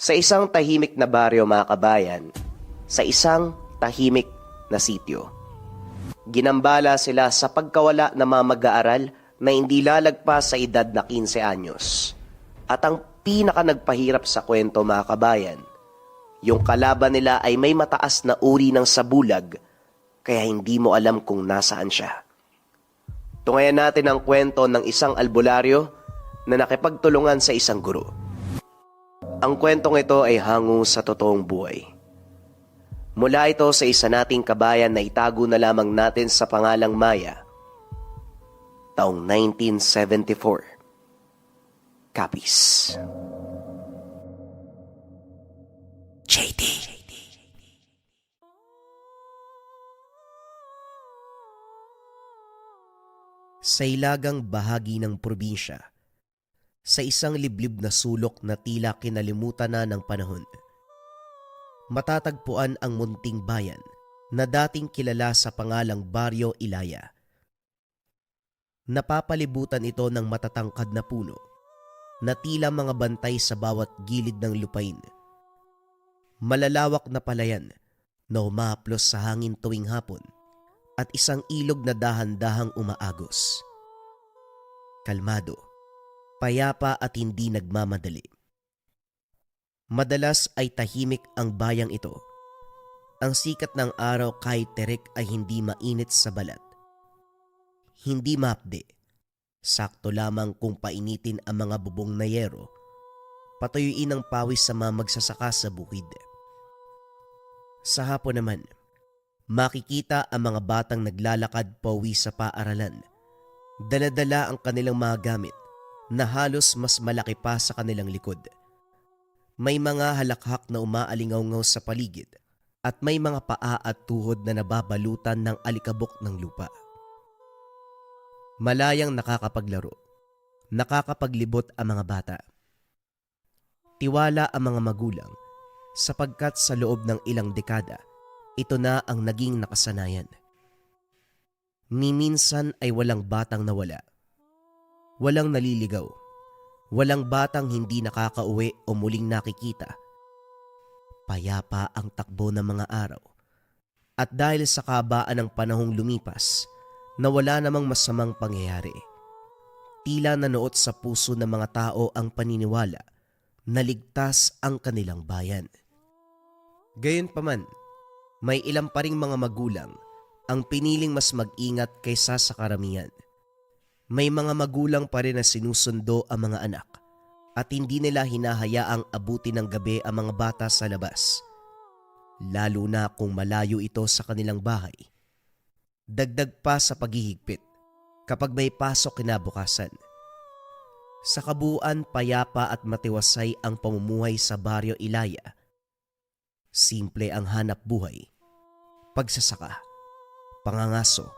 Sa isang tahimik na baryo mga kabayan, sa isang tahimik na sityo, ginambala sila sa pagkawala ng mga mag-aaral na hindi lalagpas sa edad na 15 anyos. At ang pinaka nagpahirap sa kwento mga kabayan, yung kalaban nila ay may mataas na uri ng sabulag kaya hindi mo alam kung nasaan siya. Tungayan natin ang kwento ng isang albularyo na nakipagtulungan sa isang guro. Ang kwentong ito ay hango sa totoong buhay. Mula ito sa isa nating kabayan na itago na lamang natin sa pangalang Maya, taong 1974. Kapis. JD. Sa ilagang bahagi ng probinsya, sa isang liblib na sulok na tila kinalimutan na ng panahon, matatagpuan ang munting bayan na dating kilala sa pangalang Baryo Ilaya. Napapalibutan ito ng matatangkad na puno na tila mga bantay sa bawat gilid ng lupain. Malalawak na palayan na humahaplos sa hangin tuwing hapon at isang ilog na dahan-dahang umaagos. Kalmado, payapa at hindi nagmamadali. Madalas ay tahimik ang bayang ito. Ang sikat ng araw kahit terik ay hindi mainit sa balat. Hindi mapde. Sakto lamang kung painitin ang mga bubong na yero, patuyuin ang pawis sa mga magsasaka sa bukid. Sa hapon naman, makikita ang mga batang naglalakad pauwi sa paaralan. Dala-dala ang kanilang mga gamit na halos mas malaki pa sa kanilang likod. May mga halakhak na umaalingaw-ngaw sa paligid at may mga paa at tuhod na nababalutan ng alikabok ng lupa. Malayang nakakapaglaro, nakakapaglibot ang mga bata. Tiwala ang mga magulang sapagkat sa loob ng ilang dekada, ito na ang naging nakasanayan. Minsan ay walang batang nawala. Walang naliligaw. Walang batang hindi nakakauwi o muling nakikita. Payapa ang takbo ng mga araw. At dahil sa kabaan ng panahong lumipas, na wala namang masamang pangyayari, tila nanuot sa puso ng mga tao ang paniniwala na ligtas ang kanilang bayan. Gayunpaman, may ilang pa ring mga magulang ang piniling mas mag-ingat kaysa sa karamihan. May mga magulang pa rin na sinusundo ang mga anak at hindi nila hinahayaang abutin ng gabi ang mga bata sa labas, lalo na kung malayo ito sa kanilang bahay. Dagdag pa sa paghihigpit kapag may pasok kinabukasan. Sa kabuuan, payapa at matiwasay ang pamumuhay sa Baryo Ilaya. Simple ang hanap buhay, pagsasaka, pangangaso,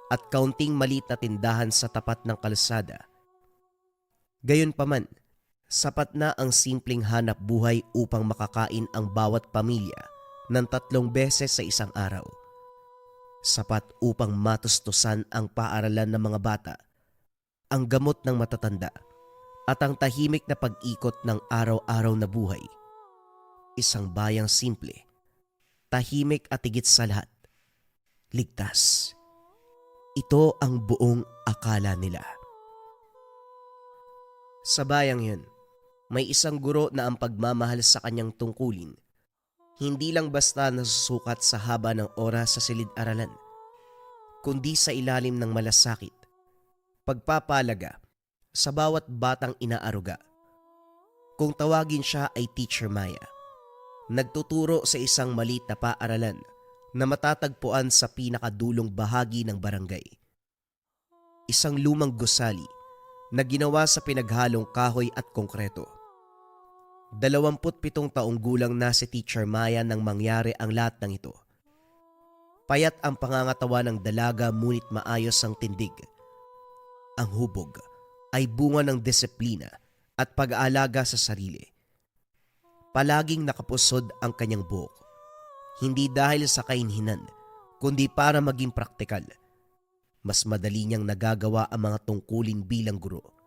at kaunting maliit na tindahan sa tapat ng kalsada. Gayunpaman, sapat na ang simpleng hanap buhay upang makakain ang bawat pamilya ng 3 beses sa isang araw. Sapat upang matustusan ang paaralan ng mga bata, ang gamot ng matatanda, at ang tahimik na pag-ikot ng araw-araw na buhay. Isang bayang simple, tahimik at higit sa lahat, ligtas. Ito ang buong akala nila. Sa bayang yun, may isang guro na ang pagmamahal sa kanyang tungkulin hindi lang basta nasusukat sa haba ng oras sa silid-aralan, kundi sa ilalim ng malasakit, pagpapalaga sa bawat batang inaaruga. Kung tawagin siya ay Teacher Maya, nagtuturo sa isang maliit na paaralan na matatagpuan sa pinakadulong bahagi ng barangay. Isang lumang gusali na ginawa sa pinaghalong kahoy at konkreto. 27 taong gulang na si Teacher Maya nang mangyari ang lahat ng ito. Payat ang pangangatawa ng dalaga ngunit maayos ang tindig. Ang hubog ay bunga ng disiplina at pag-aalaga sa sarili. Palaging nakapusod ang kanyang buhok. Hindi dahil sa kahinhinan, kundi para maging praktikal. Mas madali niyang nagagawa ang mga tungkulin bilang guro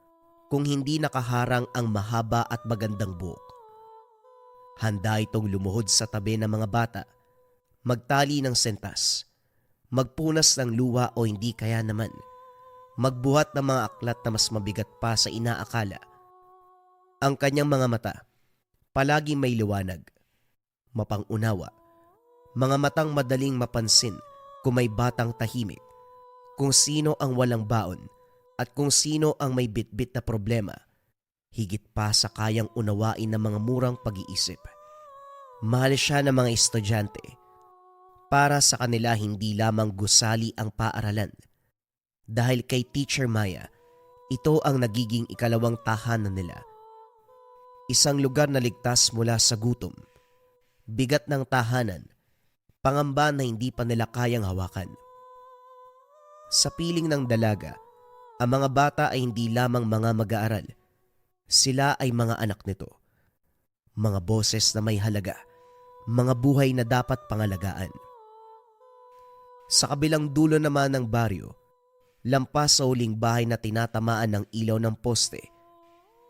kung hindi nakaharang ang mahaba at magandang buhok. Handa itong lumuhod sa tabi ng mga bata, magtali ng sentas, magpunas ng luha o hindi kaya naman, magbuhat ng mga aklat na mas mabigat pa sa inaakala. Ang kanyang mga mata, palaging may liwanag, mapang-unawa, mga matang madaling mapansin kung may batang tahimik, kung sino ang walang baon at kung sino ang may bitbit na problema, higit pa sa kayang unawain ng mga murang pag-iisip. Mahal siya ng mga estudyante. Para sa kanila hindi lamang gusali ang paaralan. Dahil kay Teacher Maya, ito ang nagiging ikalawang tahanan nila. Isang lugar na ligtas mula sa gutom, bigat ng tahanan, pangamba na hindi pa nila kayang hawakan. Sa piling ng dalaga, ang mga bata ay hindi lamang mga mag-aaral. Sila ay mga anak nito. Mga boses na may halaga, mga buhay na dapat pangalagaan. Sa kabilang dulo naman ng baryo, lampas sa huling bahay na tinatamaan ng ilaw ng poste,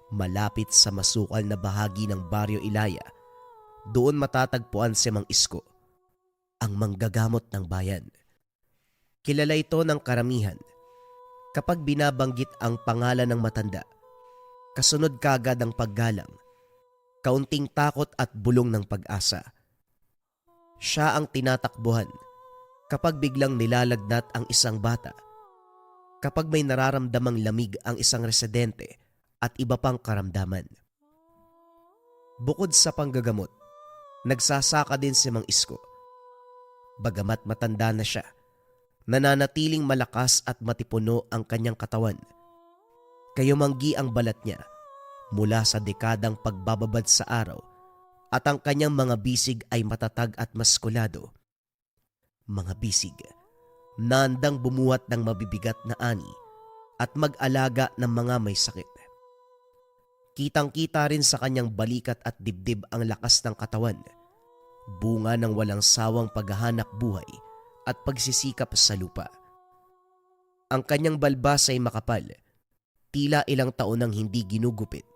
malapit sa masukal na bahagi ng Baryo Ilaya, doon matatagpuan si Mang Isko, ang manggagamot ng bayan. Kilala ito ng karamihan. Kapag binabanggit ang pangalan ng matanda, kasunod kagad ang paggalang, kaunting takot at bulong ng pag-asa. Siya ang tinatakbuhan kapag biglang nilalagnat ang isang bata, kapag may nararamdamang lamig ang isang residente at iba pang karamdaman. Bukod sa panggagamot, nagsasaka din si Mang Isko. Bagamat matanda na siya, nananatiling malakas at matipuno ang kanyang katawan. Kayumanggi ang balat niya mula sa dekadang pagbababad sa araw at ang kanyang mga bisig ay matatag at maskulado. Mga bisig na handang bumuhat ng mabibigat na ani at mag-alaga ng mga may sakit. Kitang-kita rin sa kanyang balikat at dibdib ang lakas ng katawan, bunga ng walang sawang paghahanap buhay at pagsisikap sa lupa. Ang kanyang balbas ay makapal, tila ilang taon nang hindi ginugupit.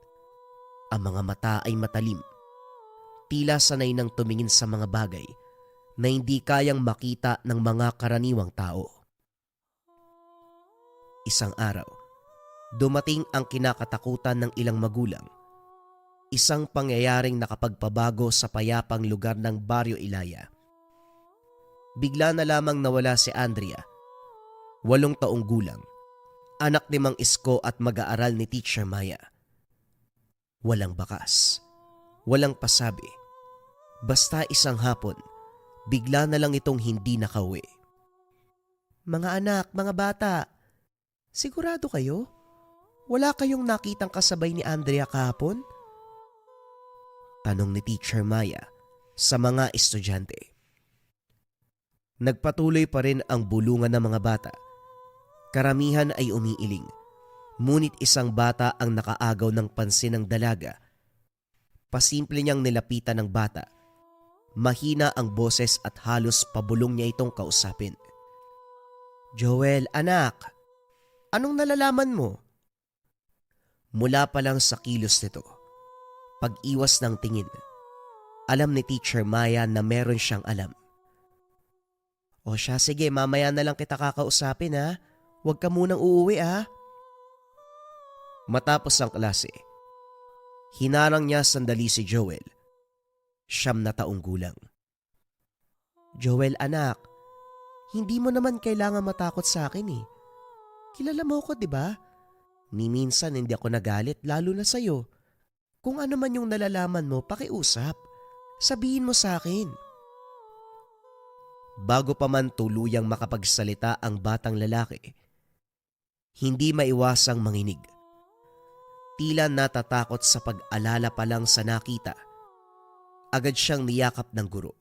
Ang mga mata ay matalim, tila sanay nang tumingin sa mga bagay na hindi kayang makita ng mga karaniwang tao. Isang araw, dumating ang kinakatakutan ng ilang magulang. Isang pangyayaring nakapagpabago sa payapang lugar ng Baryo Ilaya. Bigla na lamang nawala si Andrea, 8 taong gulang, anak ni Mang Isko at mag-aaral ni Teacher Maya. Walang bakas, walang pasabi. Basta isang hapon, bigla na lang itong hindi nakauwi. Mga anak, mga bata, sigurado kayo? Wala kayong nakitang kasabay ni Andrea kahapon? Tanong ni Teacher Maya sa mga estudyante. Nagpatuloy pa rin ang bulungan ng mga bata. Karamihan ay umiiling, ngunit isang bata ang nakaagaw ng pansin ng dalaga. Pasimple niyang nilapitan ng bata. Mahina ang boses at halos pabulong niya itong kausapin. Joel, anak, anong nalalaman mo? Mula pa lang sa kilos nito, pag-iwas ng tingin, alam ni Teacher Maya na meron siyang alam. O siya, sige, mamaya na lang kita kakausapin ha. Huwag ka munang uuwi ha. Matapos ang klase, hinarang niya sandali si Joel, 9 na taong gulang. Joel, anak, hindi mo naman kailangan matakot sa akin eh. Kilala mo ko, di ba? Ni minsan hindi ako nagalit, lalo na sa'yo. Kung ano man yung nalalaman mo, pakiusap. Sabihin mo sa akin. Bago pa man tuluyang makapagsalita ang batang lalaki, hindi maiwasang manginig. Tila natatakot sa pag-alala pa lang sa nakita. Agad siyang niyakap ng guro.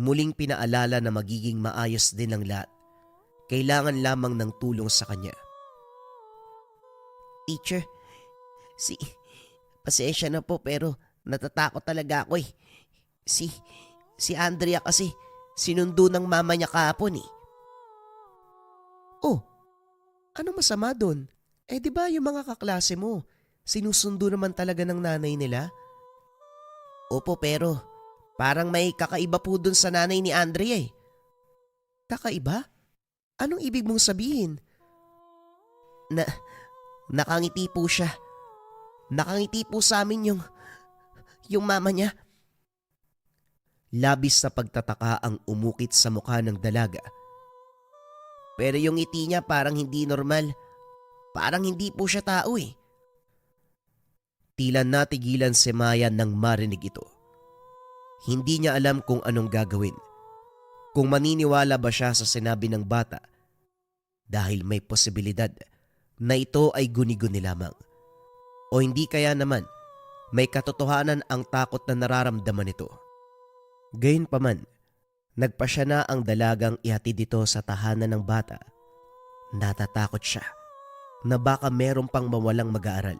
Muling pinaalala na magiging maayos din ang lahat. Kailangan lamang ng tulong sa kanya. Teacher, pasensya na po pero natatakot talaga ako eh. Si Andrea kasi sinundo ng mama niya kahapon eh. Oh, ano masama doon? Eh di ba yung mga kaklase mo, sinusundo naman talaga ng nanay nila? Opo, pero parang may kakaiba po dun sa nanay ni Andrea eh. Kakaiba? Anong ibig mong sabihin? Na, nakangiti po siya. Nakangiti po sa amin yung mama niya. Labis na pagtataka ang umukit sa mukha ng dalaga. Pero yung ngiti niya parang hindi normal. Parang hindi po siya tao eh. Tila natigilan si Maya nang marinig ito. Hindi niya alam kung anong gagawin. Kung maniniwala ba siya sa sinabi ng bata dahil may posibilidad na ito ay guni-guni lamang. O hindi kaya naman may katotohanan ang takot na nararamdaman nito. Gayunpaman, nagpasya na ang dalagang ihatid dito sa tahanan ng bata. Natatakot siya na baka meron pang mawalang mag-aaral.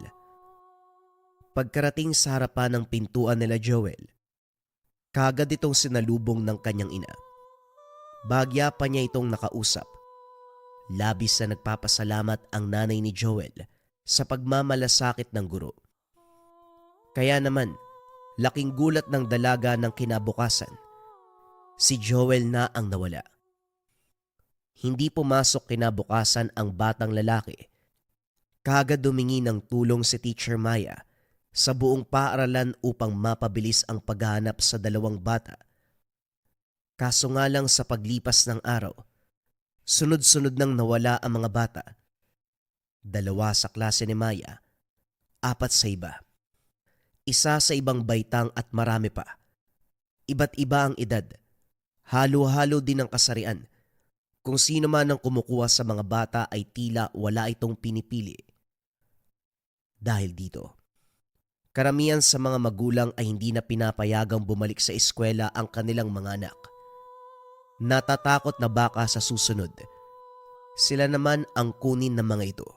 Pagkarating sa harapan ng pintuan nila Joel, kagad itong sinalubong ng kanyang ina. Bagya pa niya itong nakausap. Labis na nagpapasalamat ang nanay ni Joel sa pagmamalasakit ng guro. Kaya naman, laking gulat ng dalaga ng kinabukasan. Si Joel na ang nawala. Hindi pumasok kinabukasan ang batang lalaki. Kagad humingi ng tulong si Teacher Maya sa buong paaralan upang mapabilis ang paghahanap sa dalawang bata. Kaso nga lang sa paglipas ng araw, sunod-sunod nang nawala ang mga bata. 2 sa klase ni Maya, 4 sa iba. 1 sa ibang baitang at marami pa. Iba't iba ang edad. Halo-halo din ang kasarian. Kung sino man ang kumukuha sa mga bata ay tila wala itong pinipili. Dahil dito, karamihan sa mga magulang ay hindi na pinapayagang bumalik sa eskwela ang kanilang mga anak. Natatakot na baka sa susunod, sila naman ang kunin ng mga ito.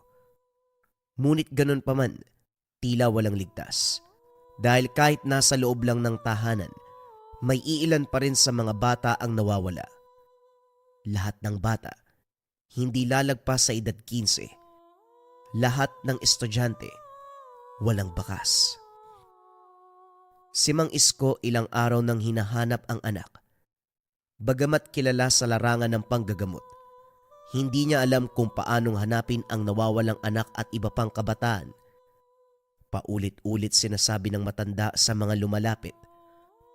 Ngunit ganun pa man, tila walang ligtas. Dahil kahit nasa loob lang ng tahanan, may iilan pa rin sa mga bata ang nawawala. Lahat ng bata, hindi lalagpas sa edad 15. Lahat ng estudyante, walang bakas. Si Mang Isko ilang araw nang hinahanap ang anak. Bagamat kilala sa larangan ng panggagamot, hindi niya alam kung paanong hanapin ang nawawalang anak at iba pang kabataan. Paulit-ulit sinasabi ng matanda sa mga lumalapit,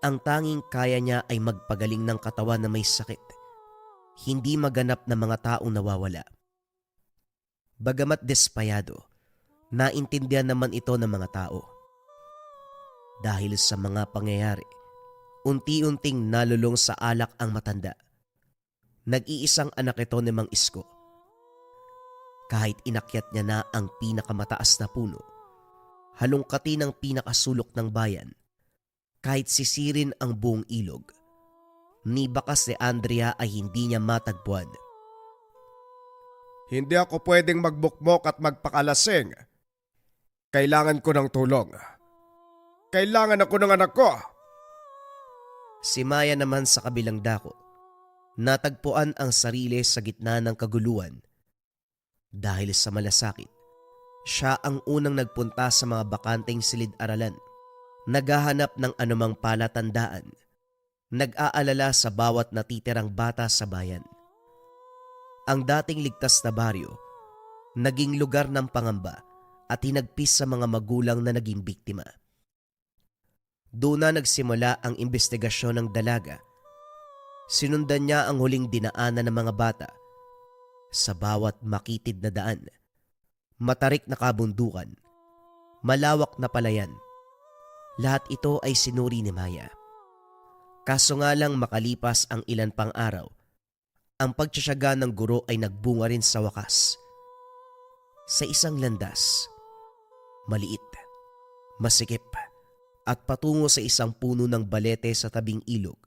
ang tanging kaya niya ay magpagaling ng katawan na may sakit, hindi maganap na mga taong nawawala. Bagamat despayado, naintindihan naman ito ng mga tao. Dahil sa mga pangyayari, unti-unting nalulong sa alak ang matanda. Nag-iisang anak ito ni Mang Isko. Kahit inakyat niya na ang pinakamataas na puno, halongkati ng pinakasulok ng bayan, kahit sisirin ang buong ilog, ni bakas ni Andrea ay hindi niya matagpuan. Hindi ako pwedeng magbukmok at magpakalasing. Kailangan ko ng tulong. Kailangan ako ng anak ko. Si Maya naman sa kabilang dako, natagpuan ang sarili sa gitna ng kaguluhan. Dahil sa malasakit, siya ang unang nagpunta sa mga bakanteng silid-aralan, naghahanap ng anumang palatandaan, nag-aalala sa bawat natitirang bata sa bayan. Ang dating ligtas na baryo, naging lugar ng pangamba at hinagpis sa mga magulang na naging biktima. Doon na nagsimula ang investigasyon ng dalaga. Sinundan niya ang huling dinaanan ng mga bata. Sa bawat makitid na daan, matarik na kabundukan, malawak na palayan, lahat ito ay sinuri ni Maya. Kaso nga lang makalipas ang ilan pang araw, ang pagtsatsaga ng guro ay nagbunga rin sa wakas. Sa isang landas, maliit, masikip, at patungo sa isang puno ng balete sa tabing ilog,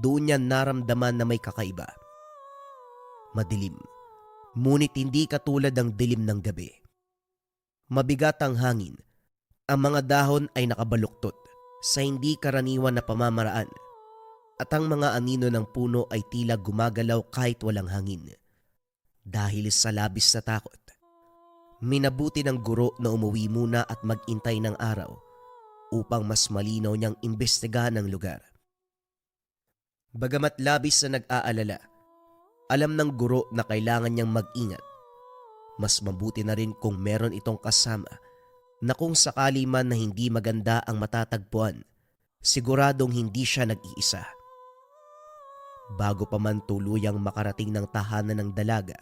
doon niya naramdaman na may kakaiba. Madilim, ngunit hindi katulad ng dilim ng gabi. Mabigat ang hangin, ang mga dahon ay nakabaluktot sa hindi karaniwan na pamamaraan, at ang mga anino ng puno ay tila gumagalaw kahit walang hangin. Dahil sa labis na takot, minabuti ng guro na umuwi muna at mag-intay ng araw upang mas malinaw niyang imbestigahan ang lugar. Bagamat labis na nag-aalala, alam ng guro na kailangan niyang mag-ingat. Mas mabuti na rin kung meron itong kasama na kung sakali man na hindi maganda ang matatagpuan, siguradong hindi siya nag-iisa. Bago pa man tuluyang makarating ng tahanan ng dalaga,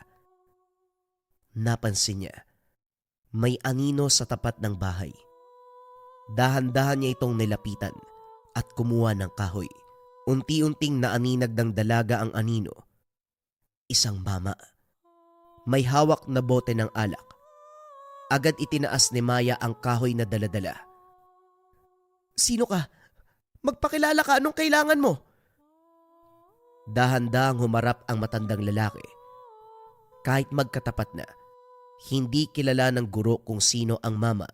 napansin niya may anino sa tapat ng bahay. Dahan-dahan niya itong nilapitan at kumuha ng kahoy. Unti-unting naaninag ng dalaga ang anino. Isang mama. May hawak na bote ng alak. Agad itinaas ni Maya ang kahoy na daladala. "Sino ka? Magpakilala ka, anong kailangan mo?" Dahan-dahang humarap ang matandang lalaki. Kahit magkatapat na, hindi kilala ng guro kung sino ang mama.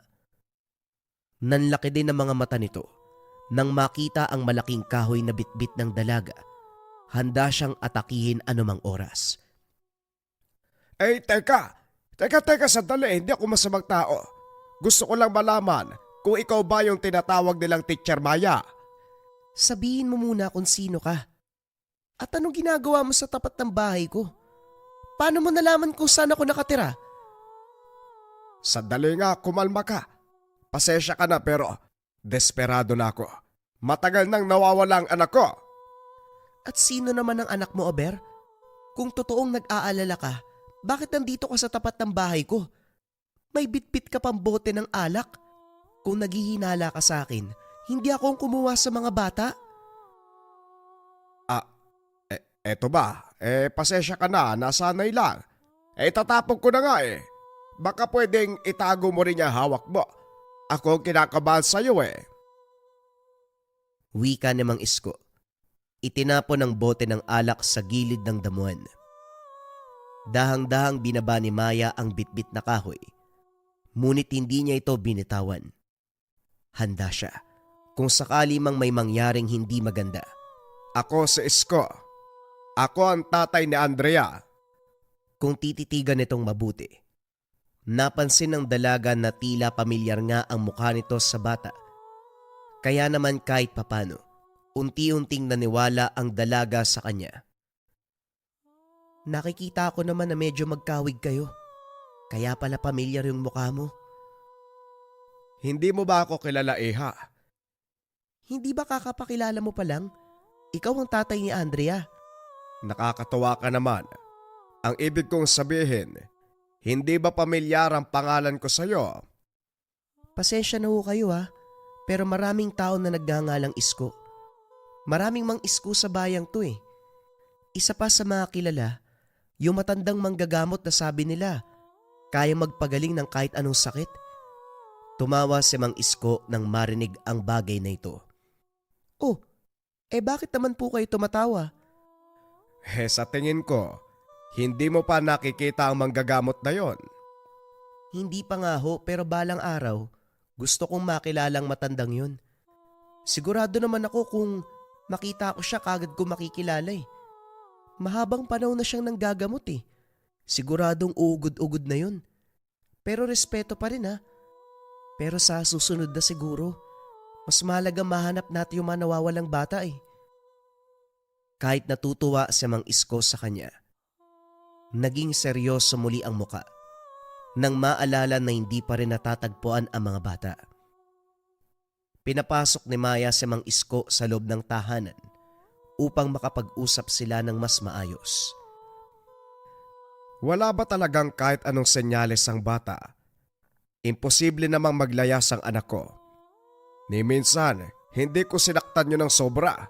Nanlaki din ang mga mata nito nang makita ang malaking kahoy na bitbit ng dalaga. Handa siyang atakihin anumang oras. Teka! Sandali, hindi ako masamang tao. Gusto ko lang malaman kung ikaw ba yung tinatawag nilang Teacher Maya. Sabihin mo muna kung sino ka. At anong ginagawa mo sa tapat ng bahay ko? Paano mo nalaman kung saan ako nakatira? Sandali nga, kumalma ka. Pasensya ka na pero desperado na ako. Matagal nang nawawala ang anak ko. At sino naman ang anak mo, Aber? Kung totoong nag-aalala ka, bakit nandito ka sa tapat ng bahay ko? May bitbit ka pang bote ng alak. Kung naghihinala ka sa akin, hindi ako ang kumuha sa mga bata. Eto ba? Pasensya ka na, nasanay lang. Tatapog ko na nga eh. Baka pwedeng itago mo rin yung hawak mo. Ako ang kinakabahan sa'yo eh. Wika ni Mang Isko. Itinapon ang bote ng alak sa gilid ng damuhan. Dahang-dahang binaba ni Maya ang bitbit na kahoy. Ngunit hindi niya ito binitawan. Handa siya kung sakali mang may mangyaring hindi maganda. Ako si Isko. Ako ang tatay ni Andrea. Kung tititigan nitong mabuti, napansin ng dalaga na tila pamilyar nga ang mukha nito sa bata. Kaya naman kahit papano, unti-unting naniwala ang dalaga sa kanya. Nakikita ko naman na medyo magkawig kayo. Kaya pala pamilyar yung mukha mo. Hindi mo ba ako kilala, Iha? Hindi ba kakapakilala mo pa lang? Ikaw ang tatay ni Andrea. Nakakatawa ka naman. Ang ibig kong sabihin, hindi ba pamilyar ang pangalan ko sa'yo? Pasensya na ho kayo ha, pero maraming tao na nagngangalang Isko. Maraming mang Isko sa bayang to eh. Isa pa sa mga kilala, yung matandang manggagamot na sabi nila, kaya magpagaling ng kahit anong sakit. Tumawa si Mang Isko nang marinig ang bagay na ito. Oh, bakit naman po kayo tumatawa? Sa tingin ko, hindi mo pa nakikita ang manggagamot na yon. Hindi pa nga ho, pero balang araw, gusto kong makilalang matandang yun. Sigurado naman ako kung makita ko siya kagad ko makikilala eh. Mahabang panahon na siyang nanggagamot eh. Siguradong ugod-ugod na yun. Pero respeto pa rin ha. Pero sa susunod na siguro, mas mahalaga mahanap natin yung mga nawawalang bata eh. Kahit natutuwa si Mang Isko sa kanya, naging seryoso muli ang muka nang maalala na hindi pa rin natatagpuan ang mga bata. Pinapasok ni Maya si Mang Isko sa loob ng tahanan upang makapag-usap sila ng mas maayos. Wala ba talagang kahit anong senyales ang bata? Imposible namang maglayas ang anak ko. Ni minsan, hindi ko sinaktan yun ng sobra.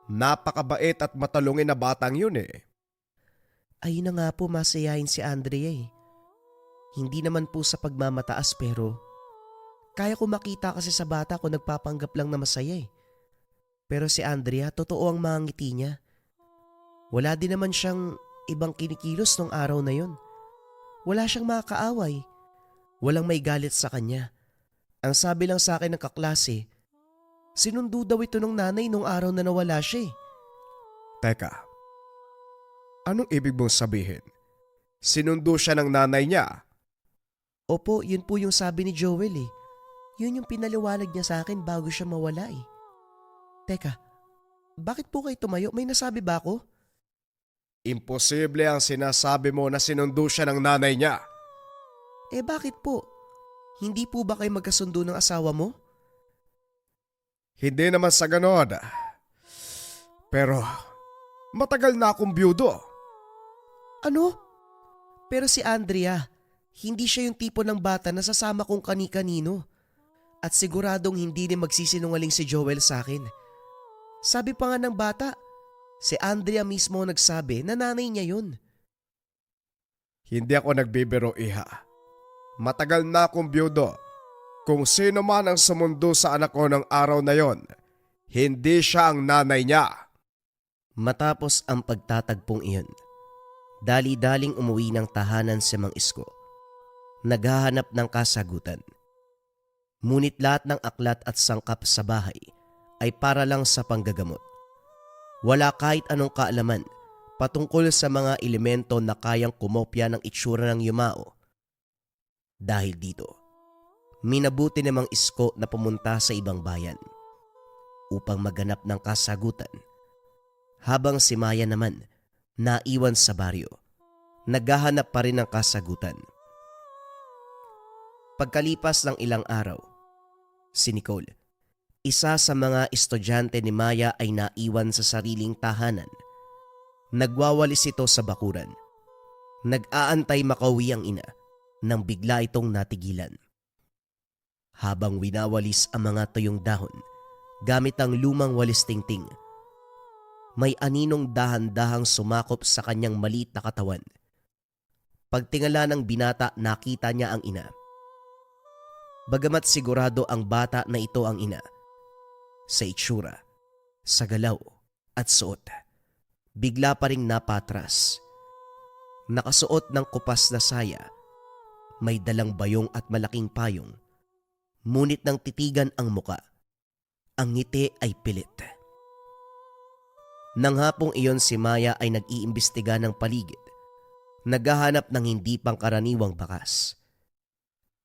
Napakabait at matalungin na batang yun eh. Ayun na nga po masayahin si Andrea eh. Hindi naman po sa pagmamataas pero kaya ko makita kasi sa bata ko nagpapanggap lang na masaya eh. Pero si Andrea, totoo ang mga ngiti niya. Wala din naman siyang ibang kinikilos nung araw na yun. Wala siyang makakaaway. Walang may galit sa kanya. Ang sabi lang sa akin ng kaklase, sinundo daw ito ng nanay nung araw na nawala siya eh. Teka, anong ibig mong sabihin? Sinundo siya ng nanay niya? Opo, yun po yung sabi ni Joel eh. Yun yung pinaliwanag niya sa akin bago siya mawala eh. Teka, bakit po kayo tumayo? May nasabi ba ako? Imposible ang sinasabi mo na sinundo siya ng nanay niya. Eh bakit po? Hindi po ba kayo magkasundo ng asawa mo? Hindi naman sa ganon. Pero matagal na akong byudo. Ano? Pero si Andrea, hindi siya yung tipo ng bata na sasama kong kani-kanino. At siguradong hindi rin magsisinungaling si Joel sa akin. Sabi pa nga ng bata, si Andrea mismo nagsabi na nanay niya yun. Hindi ako nagbibiro, iha. Matagal na akong byudo. Kung sino man ang sumundo sa anak ko ng araw na yon, hindi siya ang nanay niya. Matapos ang pagtatagpong iyon, dali-daling umuwi ng tahanan si Mang Isko. Naghahanap ng kasagutan. Ngunit lahat ng aklat at sangkap sa bahay ay para lang sa panggagamot. Wala kahit anong kaalaman patungkol sa mga elemento na kayang kumopya ng itsura ng yumao. Dahil dito, minabuti ni Mang Isko na pumunta sa ibang bayan upang maghanap ng kasagutan, habang si Maya naman naiwan sa baryo, naghahanap pa rin ng kasagutan. Pagkalipas ng ilang araw, si Nicole, isa sa mga estudyante ni Maya, ay naiwan sa sariling tahanan. Nagwawalis ito sa bakuran. Nag-aantay makauwi ang ina nang bigla itong natigilan. Habang winawalis ang mga tuyong dahon gamit ang lumang walis tingting, may aninong dahan-dahang sumakop sa kanyang maliit na katawan. Pagtingala ng binata, nakita niya ang ina. Bagamat sigurado ang bata na ito ang ina, sa itsura, sa galaw at suot, bigla pa ring napatras. Nakasuot ng kupas na saya, may dalang bayong at malaking payong, ngunit nang titigan ang muka, ang ngiti ay pilit. Nang hapong iyon, si Maya ay nag-iimbestiga ng paligid, naghahanap ng hindi pangkaraniwang bakas.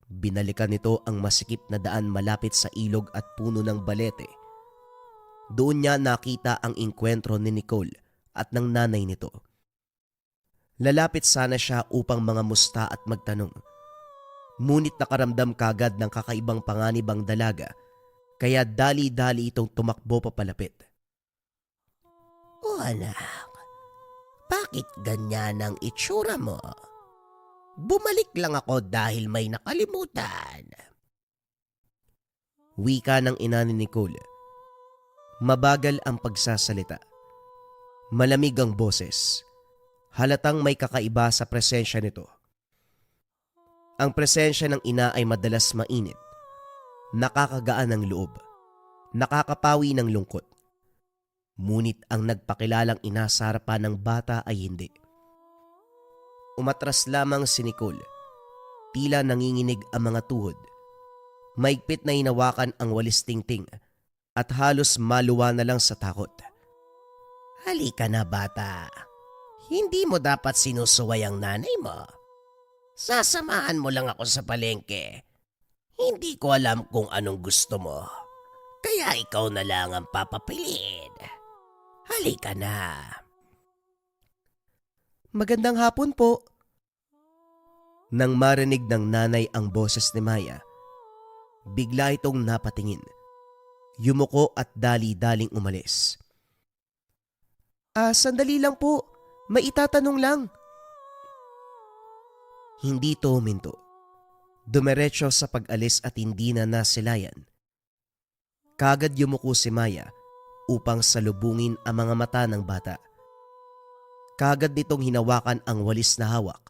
Binalikan nito ang masikip na daan malapit sa ilog at puno ng balete. Doon niya nakita ang engkwentro ni Nicole at ng nanay nito. Lalapit sana siya upang mangamusta at magtanong. Ngunit nakaramdam kagad ng kakaibang panganib ang dalaga, kaya dali-dali itong tumakbo papalapit. O anak, bakit ganyan ang itsura mo? Bumalik lang ako dahil may nakalimutan. Wika ng ina ni Nicole. Mabagal ang pagsasalita. Malamig ang boses. Halatang may kakaiba sa presensya nito. Ang presensya ng ina ay madalas mainit, nakakagaan ng loob, nakakapawi ng lungkot. Ngunit ang nagpakilalang ina sa harapan ng bata ay hindi. Umatras lamang si Nicole. Tila nanginginig ang mga tuhod. Maigpit na hinawakan ang walis tingting at halos maluwa na lang sa takot. Halika na bata. Hindi mo dapat sinusuway ang nanay mo. Sasamahan mo lang ako sa palengke. Hindi ko alam kung anong gusto mo. Kaya ikaw na lang ang papapiliin. Halika na. Magandang hapon po. Nang marinig ng nanay ang boses ni Maya, bigla itong napatingin. Yumuko at dali-daling umalis. Sandali lang po. May itatanong lang. Hindi to huminto. Dumiretso sa pag-alis at hindi na nasilayan. Kagad yumuko si Maya upang salubungin ang mga mata ng bata. Kagad nitong hinawakan ang walis na hawak.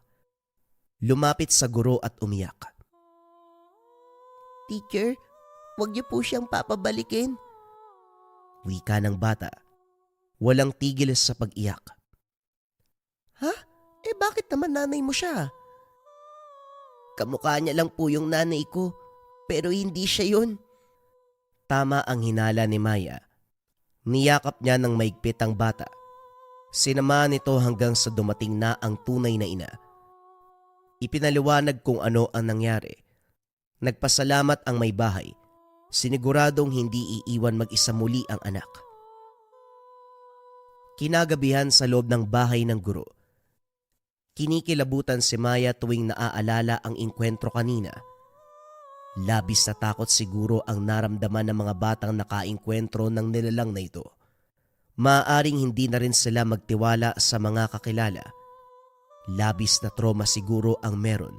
Lumapit sa guro at umiyak. Teacher, huwag niyo po siyang papabalikin. Wika ng bata. Walang tigil sa pag-iyak. Ha? Bakit naman nanay mo siya? Kamukha niya lang po yung nanay ko, pero hindi siya yun. Tama ang hinala ni Maya. Niyakap niya ng maigpit ang bata. Sinamahan nito hanggang sa dumating na ang tunay na ina. Ipinaliwanag kung ano ang nangyari. Nagpasalamat ang may bahay, siniguradong hindi iiwan mag-isa muli ang anak. Kinagabihan sa loob ng bahay ng guro. Kinikilabutan si Maya tuwing naaalala ang inkwentro kanina. Labis na takot siguro ang naramdaman ng mga batang nakainkwentro ng nilalang na ito. Maaaring hindi na rin sila magtiwala sa mga kakilala. Labis na trauma siguro ang meron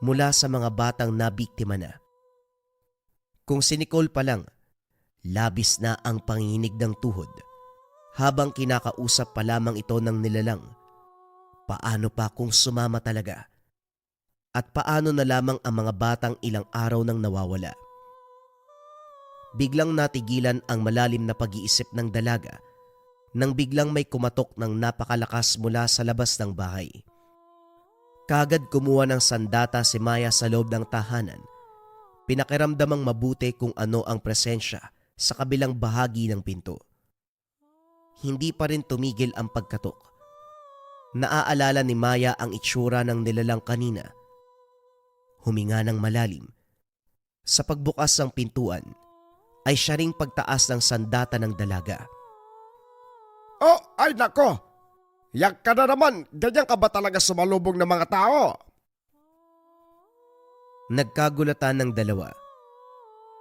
mula sa mga batang nabiktima na. Kung si Nicole pa lang, labis na ang panginginig ng tuhod. Habang kinakausap pa lamang ito ng nilalang, paano pa kung sumama talaga? At paano na lamang ang mga batang ilang araw nang nawawala? Biglang natigilan ang malalim na pag-iisip ng dalaga nang biglang may kumatok ng napakalakas mula sa labas ng bahay. Kaagad kumuha ng sandata si Maya sa loob ng tahanan. Pinakiramdamang mabuti kung ano ang presensya sa kabilang bahagi ng pinto. Hindi pa rin tumigil ang pagkatok. Naaalala ni Maya ang itsura ng nilalang kanina. Huminga ng malalim. Sa pagbukas ng pintuan, ay siya ring pagtaas ng sandata ng dalaga. Oh, ay nako! Yak ka na naman! Ganyan ka ba talaga sumalubong ng mga tao? Nagkagulatan ng dalawa.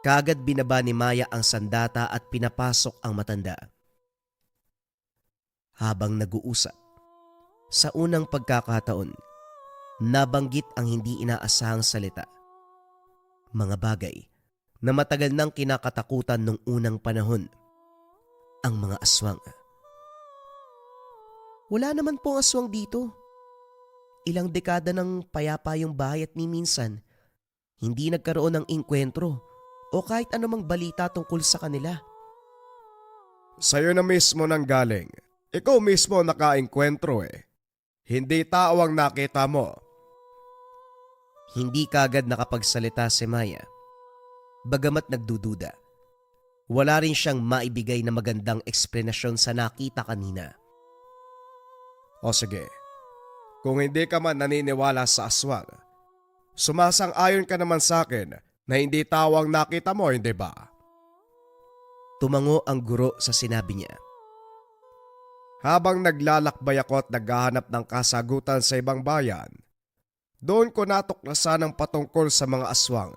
Kaagad binaba ni Maya ang sandata at pinapasok ang matanda. Habang nag-uusap, sa unang pagkakataon, nabanggit ang hindi inaasahang salita. Mga bagay na matagal nang kinakatakutan nung unang panahon. Ang mga aswang. Wala naman pong aswang dito. Ilang dekada nang payapa yung bahay at ni minsan, hindi nagkaroon ng inkwentro o kahit anumang balita tungkol sa kanila. Sa'yo na mismo nang galing. Ikaw mismo nakainkwentro eh. Hindi tao ang nakita mo. Hindi kaagad nakapagsalita si Maya. Bagamat nagdududa, wala rin siyang maibigay na magandang eksplanasyon sa nakita kanina. O sige, kung hindi ka man naniniwala sa aswang, sumasang-ayon ka naman sa akin na hindi tao ang nakita mo, hindi ba? Tumango ang guro sa sinabi niya. Habang naglalakbay ako at naghahanap ng kasagutan sa ibang bayan, doon ko natuklasan ang patungkol sa mga aswang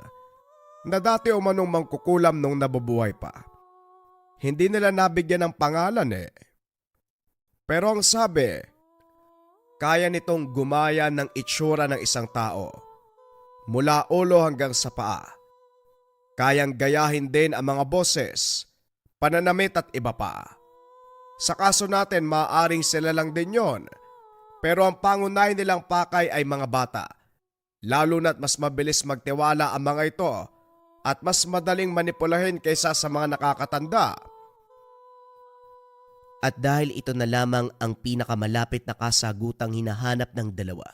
na dati umanong mangkukulam nung nabubuhay pa. Hindi nila nabigyan ng pangalan eh. Pero ang sabi, kaya nitong gumaya ng itsura ng isang tao, mula ulo hanggang sa paa. Kayang gayahin din ang mga boses, pananamit at iba pa. Sa kaso natin, maaaring sila lang din yon. Pero ang pangunay nilang pakay ay mga bata. Lalo na't mas mabilis magtiwala ang mga ito at mas madaling manipulahin kaysa sa mga nakakatanda. At dahil ito na lamang ang pinakamalapit na kasagutang hinahanap ng dalawa,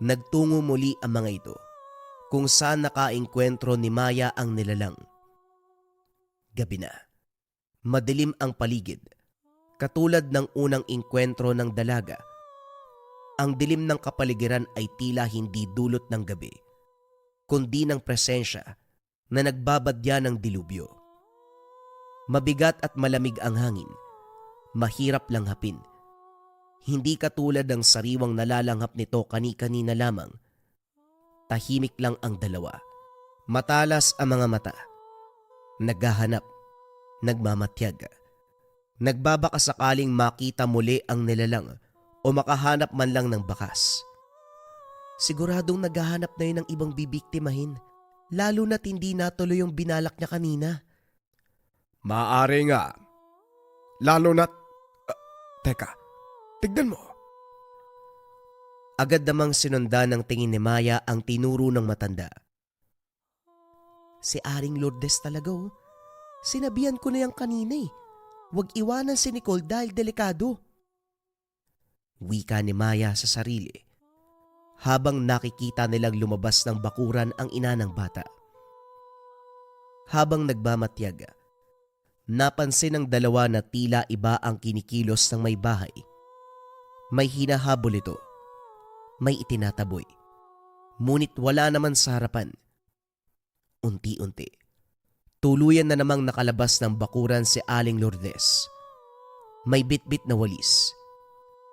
nagtungo muli ang mga ito kung saan nakainkwentro ni Maya ang nilalang. Gabi na. Madilim ang paligid. Katulad ng unang inkwentro ng dalaga, ang dilim ng kapaligiran ay tila hindi dulot ng gabi, kundi ng presensya na nagbabadya ng dilubyo. Mabigat at malamig ang hangin, mahirap langhapin. Hindi katulad ng sariwang nalalanghap nito kani-kanina lamang. Tahimik lang ang dalawa. Matalas ang mga mata. Naghahanap, nagmamatyag. Nagbabaka sakaling makita muli ang nilalang o makahanap man lang ng bakas. Siguradong naghahanap na yun ng ibang bibiktimahin, lalo na't hindi natuloy yung binalak niya kanina. Maaari nga. Lalo na't... teka, tignan mo. Agad namang sinundan ng tingin ni Maya ang tinuro ng matanda. Si Aring Lourdes talaga oh. Sinabihan ko na yan kanina eh. Huwag iwanan si Nicole dahil delikado. Wika ni Maya sa sarili habang nakikita nilang lumabas ng bakuran ang ina ng bata. Habang nagmamatyaga, napansin ng dalawa na tila iba ang kinikilos ng may bahay. May hinahabol ito. May itinataboy. Ngunit wala naman sa harapan Unti-unti, tuluyan na namang nakalabas ng bakuran si Aling Lourdes. May bitbit na walis,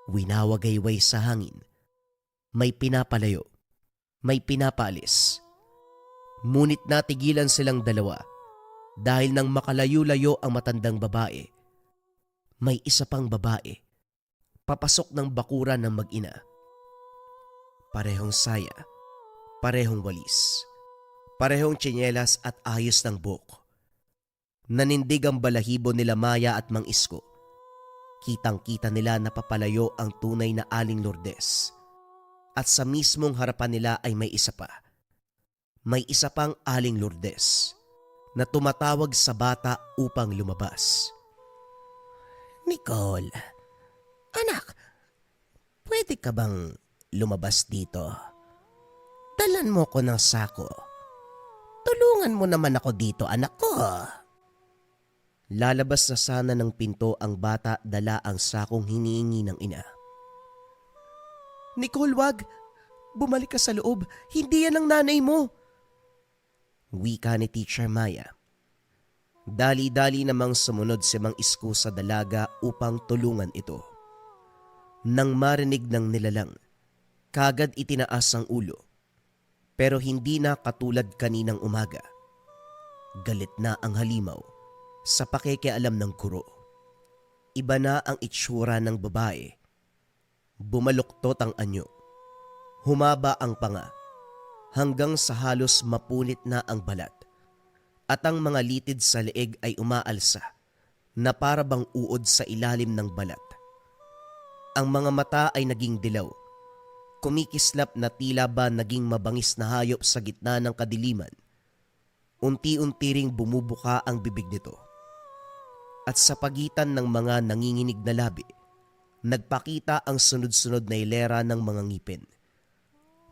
winawagayway sa hangin, may pinapalayo, may pinapaalis. Ngunit natigilan silang dalawa dahil nang makalayo-layo ang matandang babae, may isa pang babae papasok ng bakuran ng mag-ina. Parehong saya, parehong walis, parehong tsinelas at ayos ng buhok. Nanindig ang balahibo nila Maya at Mang Isko. Kitang-kita nila na papalayo ang tunay na Aling Lourdes. At sa mismong harapan nila ay may isa pa. May isa pang Aling Lourdes na tumatawag sa bata upang lumabas. Nicole, anak, pwede ka bang lumabas dito? Dalan mo ko ng sako. Tulungan mo naman ako dito, anak ko. Lalabas na sana ng pinto ang bata, dala ang sakong hinihingi ng ina. Nicole, wag! Bumalik ka sa loob. Hindi yan ang nanay mo. Wika ni Teacher Maya. Dali-dali namang sumunod si Mang Isko sa dalaga upang tulungan ito. Nang marinig ng nilalang, kagad itinaas ang ulo. Pero hindi na katulad kaninang umaga. Galit na ang halimaw sa pakikialam ng guro. Iba na ang itsura ng babae. Bumaluktot ang anyo. Humaba ang panga hanggang sa halos mapunit na ang balat. At ang mga litid sa leeg ay umaalsa na para bang uod sa ilalim ng balat. Ang mga mata ay naging dilaw. Kumikislap na tila ba naging mabangis na hayop sa gitna ng kadiliman. Unti-unti ring bumubuka ang bibig nito. At sa pagitan ng mga nanginginig na labi, nagpakita ang sunod-sunod na hilera ng mga ngipin.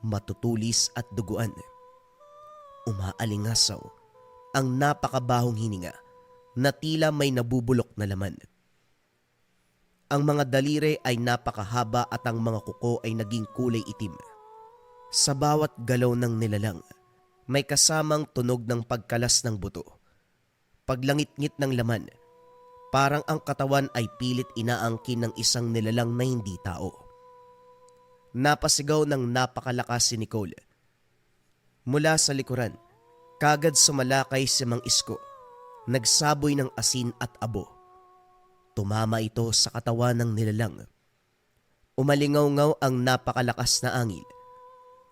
Matutulis at duguan. Umaalingasaw ang napakabahong hininga na tila may nabubulok na laman. Ang mga daliri ay napakahaba at ang mga kuko ay naging kulay itim. Sa bawat galaw ng nilalang, may kasamang tunog ng pagkalas ng buto. Paglangit-ngit ng laman, parang ang katawan ay pilit inaangkin ng isang nilalang na hindi tao. Napasigaw ng napakalakas si Nicole. Mula sa likuran, kagad sumalakay si Mang Isko. Nagsaboy ng asin at abo. Tumama ito sa katawan ng nilalang. Umalingaw-ngaw ang napakalakas na angin.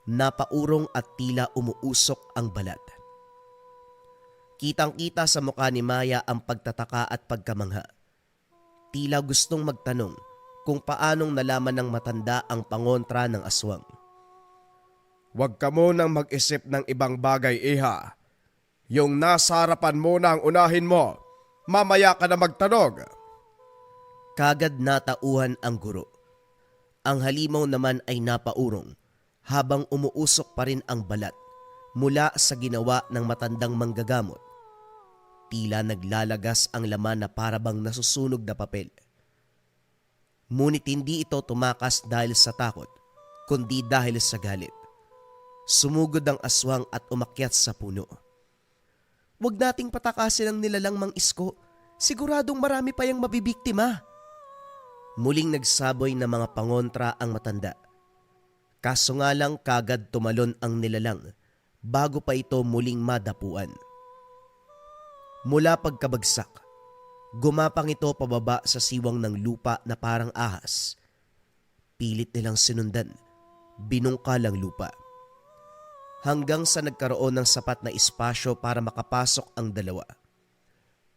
Napaurong at tila umuusok ang balat. Kitang-kita sa mukha ni Maya ang pagtataka at pagkamangha. Tila gustong magtanong kung paanong nalaman ng matanda ang pangontra ng aswang. Huwag ka munang mag-isip ng ibang bagay, iha. Yung nasa harapan mo na ang unahin mo. Mamaya ka na magtanong. Kagad natauhan ang guro. Ang halimaw naman ay napaurong habang umuusok pa rin ang balat mula sa ginawa ng matandang manggagamot. Tila naglalagas ang laman na parabang nasusunog na papel. Ngunit hindi ito tumakas dahil sa takot, kundi dahil sa galit. Sumugod ang aswang at umakyat sa puno. Huwag nating patakasin ang nilalang, Mang Isko. Siguradong marami pa yang mabibiktima. Muling nagsaboy na mga pangontra ang matanda. Kaso nga lang kagad tumalon ang nilalang bago pa ito muling madapuan. Mula pagkabagsak, gumapang ito pababa sa siwang ng lupa na parang ahas. Pilit nilang sinundan, binungkal ang lupa. Hanggang sa nagkaroon ng sapat na espasyo para makapasok ang dalawa.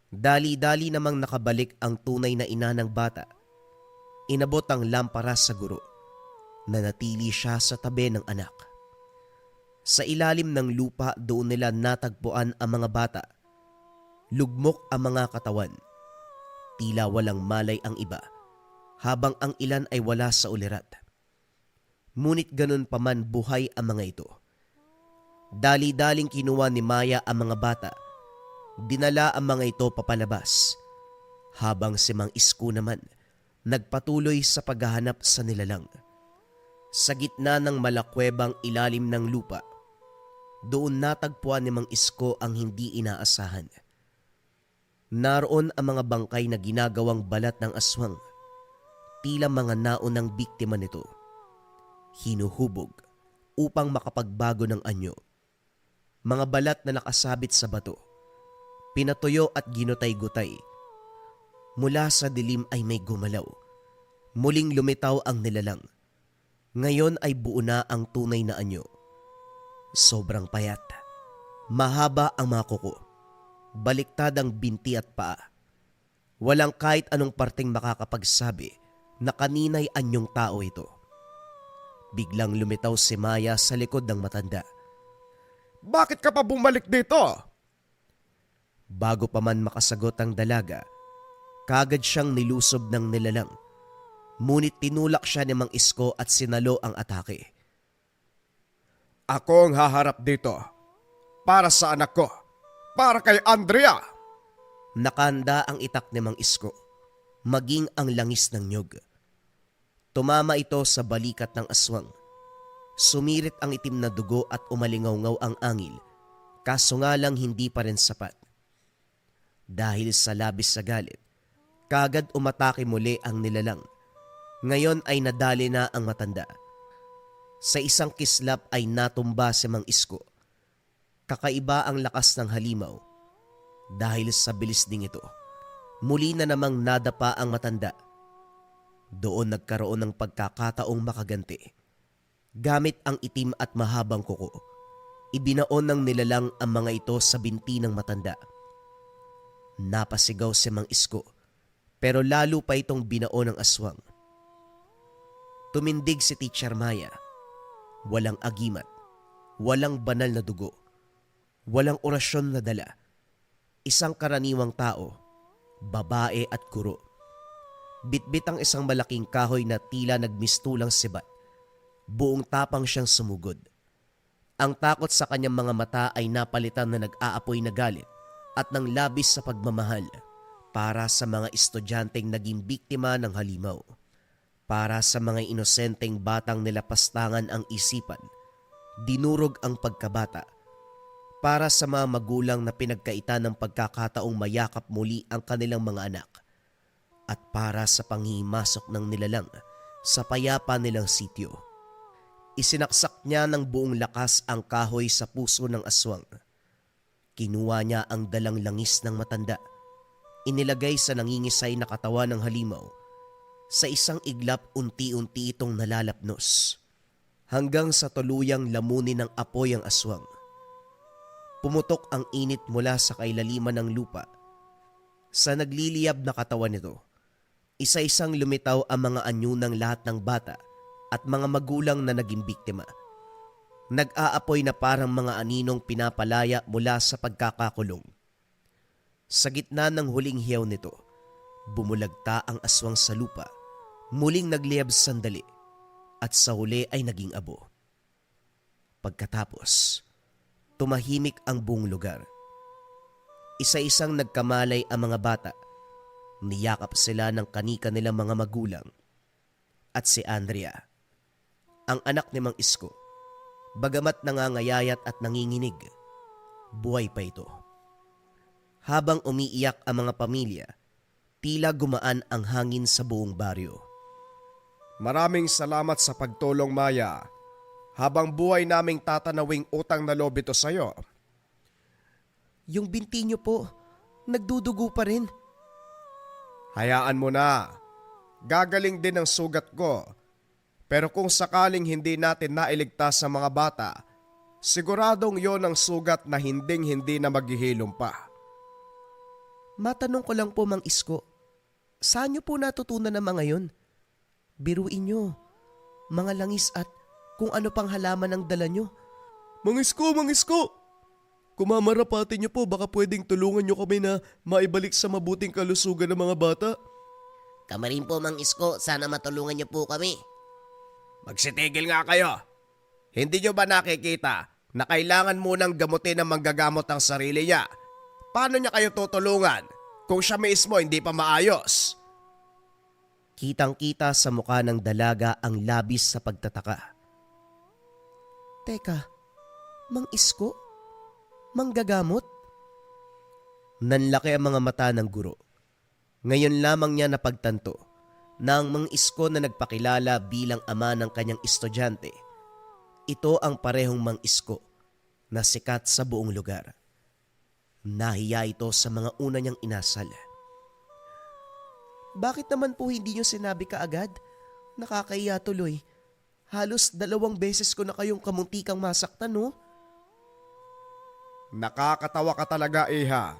Dali-dali namang nakabalik ang tunay na ina ng bata. Inabot ang lampara sa guro. Nanatili siya sa tabi ng anak. Sa ilalim ng lupa doon nila natagpuan ang mga bata. Lugmok ang mga katawan. Tila walang malay ang iba, habang ang ilan ay wala sa ulirat. Ngunit ganun pa man buhay ang mga ito. Dali-daling kinuha ni Maya ang mga bata. Dinala ang mga ito papalabas, habang si Mang Isko naman nagpatuloy sa paghahanap sa nilalang. Sa gitna ng malakwebang ilalim ng lupa, doon natagpuan ni Mang Isko ang hindi inaasahan. Naroon ang mga bangkay na ginagawang balat ng aswang, tila mga naunang biktima nito. Hinuhubog upang makapagbago ng anyo. Mga balat na nakasabit sa bato, pinatuyo at ginutay-gutay. Mula sa dilim ay may gumalaw. Muling lumitaw ang nilalang. Ngayon ay buo na ang tunay na anyo. Sobrang payat. Mahaba ang mga kuko. Baliktad ang binti at paa. Walang kahit anong parteng makakapagsabi na kanina'y anyong tao ito. Biglang lumitaw si Maya sa likod ng matanda. Bakit ka pa bumalik dito? Bago pa man makasagot ang dalaga, kagad siyang nilusob ng nilalang. Ngunit tinulak siya ni Mang Isko at sinalo ang atake. Ako ang haharap dito. Para sa anak ko. Para kay Andrea. Nakanda ang itak ni Mang Isko, maging ang langis ng nyog. Tumama ito sa balikat ng aswang. Sumirit ang itim na dugo at umalingaw-ngaw ang angil, kaso nga lang hindi pa rin sapat. Dahil sa labis sa galit, kagad umatake muli ang nilalang. Ngayon ay nadali na ang matanda. Sa isang kislap ay natumba si Mang Isko. Kakaiba ang lakas ng halimaw. Dahil sa bilis ding ito, muli na namang nadapa ang matanda. Doon nagkaroon ng pagkakataong makaganti. Gamit ang itim at mahabang kuko, ibinaon ng nilalang ang mga ito sa binti ng matanda. Napasigaw si Mang Isko, pero lalo pa itong binaon ng aswang. Tumindig si Teacher Maya. Walang agimat, walang banal na dugo, walang orasyon na dala. Isang karaniwang tao, babae at kuro. Bitbit ang isang malaking kahoy na tila nagmistulang sibat. Buong tapang siyang sumugod. Ang takot sa kanyang mga mata ay napalitan na nag-aapoy na galit at ng labis sa pagmamahal para sa mga estudyanteng naging biktima ng halimaw. Para sa mga inosenteng batang nilapastangan ang isipan, dinurog ang pagkabata. Para sa mga magulang na pinagkaitan ng pagkakataong mayakap muli ang kanilang mga anak. At para sa panghimasok ng nilalang sa payapa nilang sityo. Isinaksak niya ng buong lakas ang kahoy sa puso ng aswang. Kinuha niya ang dalang langis ng matanda. Inilagay sa nangingisay na katawan ng halimaw. Sa isang iglap unti-unti itong nalalapnos. Hanggang sa tuluyang lamunin ng apoy ang aswang. Pumutok ang init mula sa kailaliman ng lupa. Sa nagliliyab na katawan nito, isa-isang lumitaw ang mga anyo ng lahat ng bata at mga magulang na naging biktima. Nag-aapoy na parang mga aninong pinapalaya mula sa pagkakakulong. Sa gitna ng huling hiyaw nito, bumulagta ang aswang sa lupa, muling nagliyab sandali, at sa huli ay naging abo. Pagkatapos, tumahimik ang buong lugar. Isa-isang nagkamalay ang mga bata. Niyakap sila ng kanika nilang mga magulang. At si Andrea, ang anak ni Mang Isko, bagamat nangangayayat at nanginginig, buhay pa ito. Habang umiiyak ang mga pamilya, tila gumaan ang hangin sa buong baryo. Maraming salamat sa pagtulong, Maya. Habang buhay naming tatanawing utang na loob ito sa'yo. Yung binti niyo po, nagdudugo pa rin. Hayaan mo na. Gagaling din ang sugat ko. Pero kung sakaling hindi natin nailigtas sa mga bata, siguradong yon ang sugat na hinding-hindi na maghihilom pa. Matanong ko lang po, Mang Isko, saan niyo po natutunan ng mga yon? Biruin niyo, mga langis at kung ano pang halaman ang dala niyo. Mang Isko! Kumamarapati niyo po, baka pwedeng tulungan niyo kami na maibalik sa mabuting kalusugan ng mga bata. Kami rin po, Mang Isko, sana matulungan niyo po kami. Magsitigil nga kayo. Hindi nyo ba nakikita na kailangan munang gamutin ng manggagamot ang sarili niya? Paano niya kayo tutulungan kung siya mismo hindi pa maayos? Kitang-kita sa mukha ng dalaga ang labis sa pagtataka. Teka, Mang Isko? Manggagamot? Nanlaki ang mga mata ng guro. Ngayon lamang niya napagtanto na ang Mang Isko na nagpakilala bilang ama ng kanyang estudyante, ito ang parehong Mang Isko na sikat sa buong lugar. Nahiya ito sa mga una niyang inasal. Bakit naman po hindi niyo sinabi kaagad? Nakakaiya tuloy. Halos 2 beses ko na kayong kamuntikang masaktan, no? Nakakatawa ka talaga, Iha.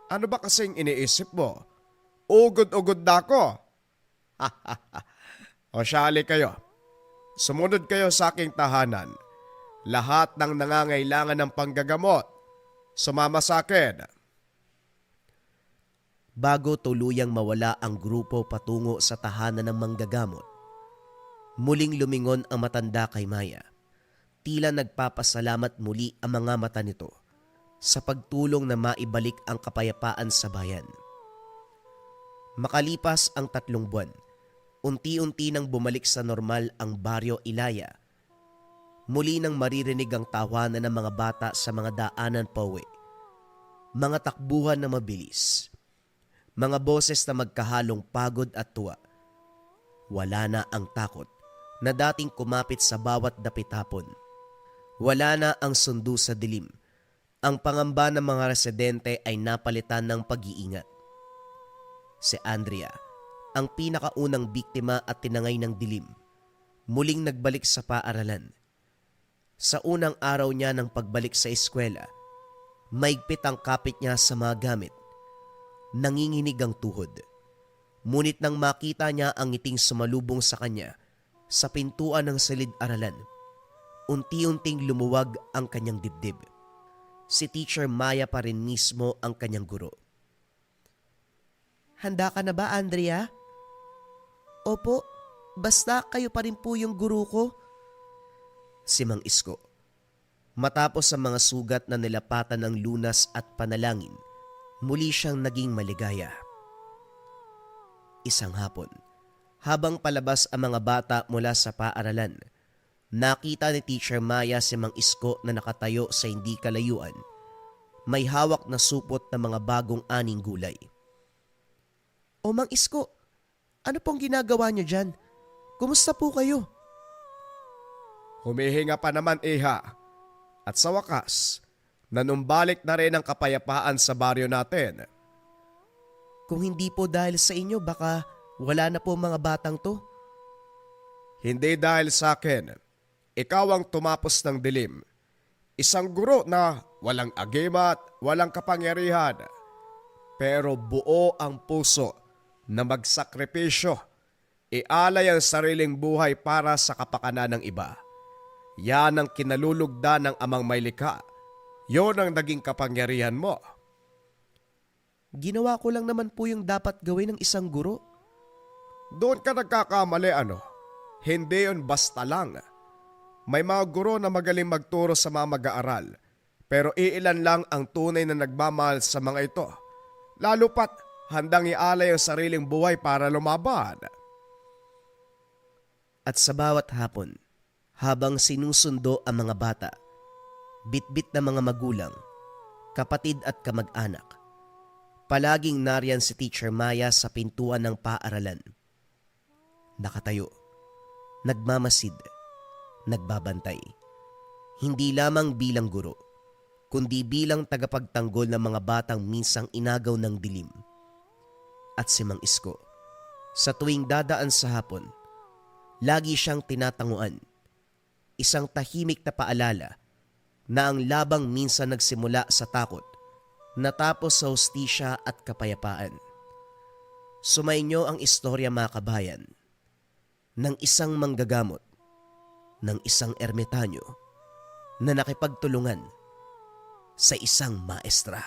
Ano ba kasing iniisip mo? Ugod-ugod na ako. O syali kayo. Sumunod kayo sa aking tahanan. Lahat ng nangangailangan ng panggagamot, sumama sa akin. Bago tuluyang mawala ang grupo patungo sa tahanan ng manggagamot, muling lumingon ang matanda kay Maya. Tila nagpapasalamat muli ang mga mata nito sa pagtulong na maibalik ang kapayapaan sa bayan. Makalipas ang 3 buwan, unti-unti nang bumalik sa normal ang Baryo Ilaya. Muli nang maririnig ang tawanan ng mga bata sa mga daanan pauwi. Mga takbuhan na mabilis. Mga boses na magkahalong pagod at tuwa. Wala na ang takot na dating kumapit sa bawat dapit-hapon. Wala na ang sundo sa dilim. Ang pangamba ng mga residente ay napalitan ng pag-iingat. Si Andrea, ang pinakaunang biktima at tinangay ng dilim, muling nagbalik sa paaralan. Sa unang araw niya ng pagbalik sa eskwela, maigpit ang kapit niya sa mga gamit. Nanginginig ang tuhod. Ngunit nang makita niya ang ngiting sumalubong sa kanya sa pintuan ng silid-aralan, unti-unting lumuwag ang kanyang dibdib. Si Teacher Maya pa rin mismo ang kanyang guro. Handa ka na ba, Andrea? Opo, basta kayo pa rin po yung guro ko. Si Mang Isko. Matapos ang mga sugat na nilapatan ng lunas at panalangin, muli siyang naging maligaya. Isang hapon, habang palabas ang mga bata mula sa paaralan, nakita ni Teacher Maya si Mang Isko na nakatayo sa hindi kalayuan. May hawak na supot na mga bagong aning gulay. O Mang Isko, ano pong ginagawa niyo dyan? Kumusta po kayo? Humihinga pa naman, Iha. At sa wakas, nanumbalik na rin ang kapayapaan sa baryo natin. Kung hindi po dahil sa inyo, baka wala na po mga batang to. Hindi dahil sa akin. Ikaw ang tumapos ng dilim. Isang guro na walang agimat, walang kapangyarihan. Pero buo ang puso na magsakripisyo. Ialay ang sariling buhay para sa kapakanan ng iba. Yan ang kinalulugda ng amang may likha. Yon ang naging kapangyarihan mo. Ginawa ko lang naman po yung dapat gawin ng isang guro. Doon ka nagkakamali, ano? Hindi yun basta lang. May mga guro na magaling magturo sa mga mag-aaral, pero iilan lang ang tunay na nagmamahal sa mga ito. Lalo pat handang ialay ang sariling buhay para lumaban. At sa bawat hapon, habang sinusundo ang mga bata, bitbit na mga magulang, kapatid at kamag-anak, palaging nariyan si Teacher Maya sa pintuan ng paaralan. Nakatayo, nagmamasid, nagbabantay. Hindi lamang bilang guro, kundi bilang tagapagtanggol ng mga batang minsang inagaw ng dilim. At si Mang Isko, sa tuwing dadaan sa hapon, lagi siyang tinatanguan. Isang tahimik na paalala na ang labang minsan nagsimula sa takot, natapos sa hustisya at kapayapaan. Sumainyo ang istorya, mga kabayan, ng isang manggagamot, ng isang ermitanyo na nakipagtulungan sa isang maestra.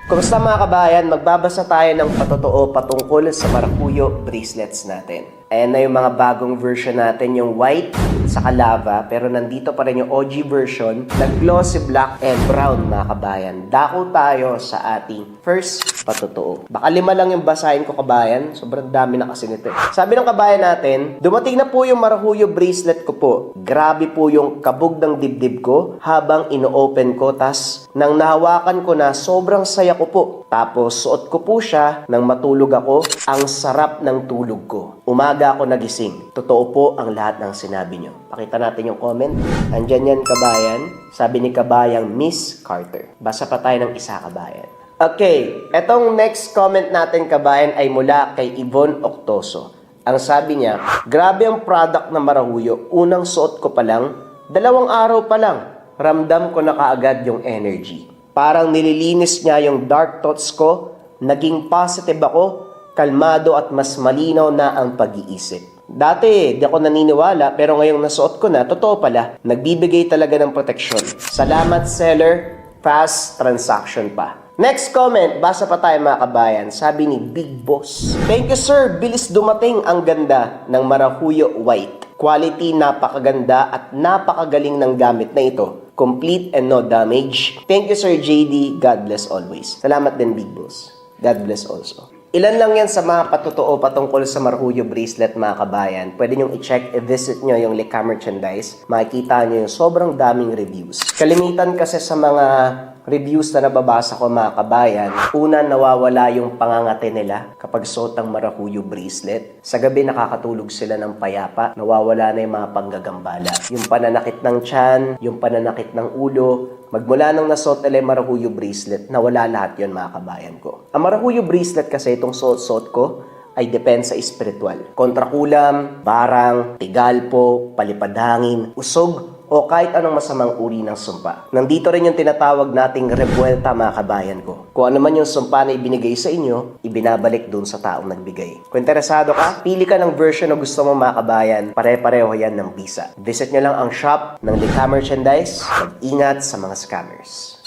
Kumusta mga kabayan? Magbabasa tayo ng patotoo patungkol sa marakuyo bracelets natin. Ayan na yung mga bagong version natin, yung white saka lava, pero nandito pa rin yung OG version na glossy black and brown, mga kabayan. Dako tayo sa ating first patotoo. Baka 5 lang yung basahin ko, kabayan. Sobrang dami na kasi nito. Sabi ng kabayan natin, dumating na po yung Marahuyo bracelet ko po. Grabe po yung kabog ng dibdib ko habang ino-open ko, tas nang nahawakan ko na, sobrang saya ko po. Tapos suot ko po siya nang matulog ako. Ang sarap ng tulog ko. Umaga ako nagising. Totoo po ang lahat ng sinabi nyo. Pakita natin yung comment. Andyan yan, kabayan. Sabi ni kabayang Miss Carter. Basa pa tayo ng isa, kabayan. Okay, etong next comment natin, kabayan, ay mula kay Yvonne Octoso. Ang sabi niya, grabe ang product ng Marahuyo. Unang suot ko pa lang, 2 araw pa lang, ramdam ko na kaagad yung energy. Parang nililinis niya yung dark thoughts ko, naging positive ako, kalmado at mas malinaw na ang pag-iisip. Dati, di ako naniniwala, pero ngayong nasuot ko na, totoo pala, nagbibigay talaga ng proteksyon. Salamat, seller. Fast transaction pa. Next comment, basa pa tayo, mga kabayan. Sabi ni Big Boss, thank you sir, bilis dumating, ang ganda ng Marahuyo White. Quality napakaganda at napakagaling ng gamit na ito. Complete and no damage. Thank you sir JD, God bless always. Salamat din Big Boss. God bless also. Ilan lang yan sa mga patotoo patungkol sa Marahuyo bracelet, mga kabayan. Pwede nyong i-check, i-visit nyo yung Lika Merchandise. Makikita nyo yung sobrang daming reviews. Kalimitan kasi sa mga reviews na nababasa ko, mga kabayan, una, nawawala yung pangangate nila kapag suot ang Marahuyo bracelet. Sa gabi, nakakatulog sila ng payapa. Nawawala na yung mga panggagambala. Yung pananakit ng tiyan, yung pananakit ng ulo. Magmula nang nasuot nila yung Marahuyo bracelet, nawala lahat yun, mga kabayan ko. Ang Marahuyo bracelet kasi, itong suot-suot ko, ay depensa espiritual. Kontrakulam, barang, tigalpo, palipadhangin, usog, o kahit anong masamang uri ng sumpa. Nandito rin yung tinatawag nating rebuelta, mga kabayan ko. Kung ano man yung sumpa na ibinigay sa inyo, ibinabalik dun sa taong nagbigay. Kung interesado ka, pili ka ng version na gusto mo, mga kabayan. Pare-pareho yan ng bisa. Visit nyo lang ang shop ng Lika Merchandise. Mag-ingat sa mga scammers.